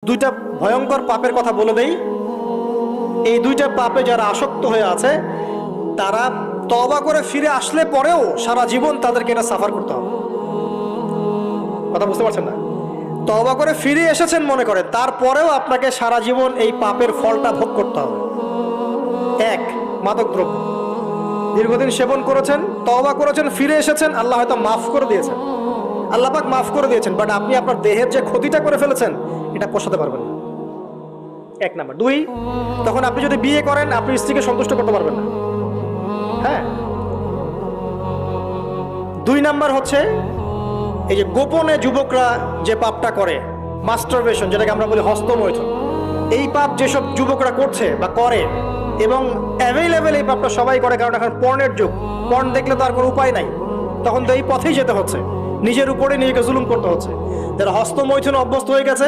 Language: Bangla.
দুইটা ভয়ঙ্কর পাপের কথা বলে দেই। এই দুইটা পাপে যারা আসক্ত হয়ে আছে তারা তওবা করে ফিরে আসলে পরেও সারা জীবন তাদেরকে এটা সাফার করতে হবে। কথা বুঝতে পারছেন না? তওবা করে ফিরে এসেছেন মনে করেন, তারপরেও আপনাকে সারা জীবন এই পাপের ফলটা ভোগ করতে হবে। এক, মাদকদ্রব্য। দীর্ঘদিন সেবন করেছেন, তওবা করেছেন, ফিরে এসেছেন, আল্লাহ হয়তো মাফ করে দিয়েছেন, আল্লাহ পাক মাফ করে দিয়েছেন, বাট আপনি আপনার দেহের যে ক্ষতিটা করে ফেলেছেন এটা পোষাতে পারবেন না। এক নাম্বার। দুই, তখন আপনি যদি বিয়ে করেন আপনি স্ত্রীকে সন্তুষ্ট করতে পারবেন না। হ্যাঁ। দুই নাম্বার হচ্ছে এই যে গোপনে যুবকরা যে পাপটা করে, মাস্টারবেশন, যেটাকে আমরা বলি হস্তমৈথুন, এই পাপ যেসব যুবকরা করছে বা করে, এবং অ্যাভেলেবেল এই পাপটা সবাই করে, কারণ এখন পর্নের যুগ, পর্ন দেখলে তো আর কোনো উপায় নাই, তখন তো এই পথেই যেতে হচ্ছে, নিজের উপরে নিজেকে জুলুম করতে হচ্ছে। যারা হস্তমৈথুন অভ্যস্ত হয়ে গেছে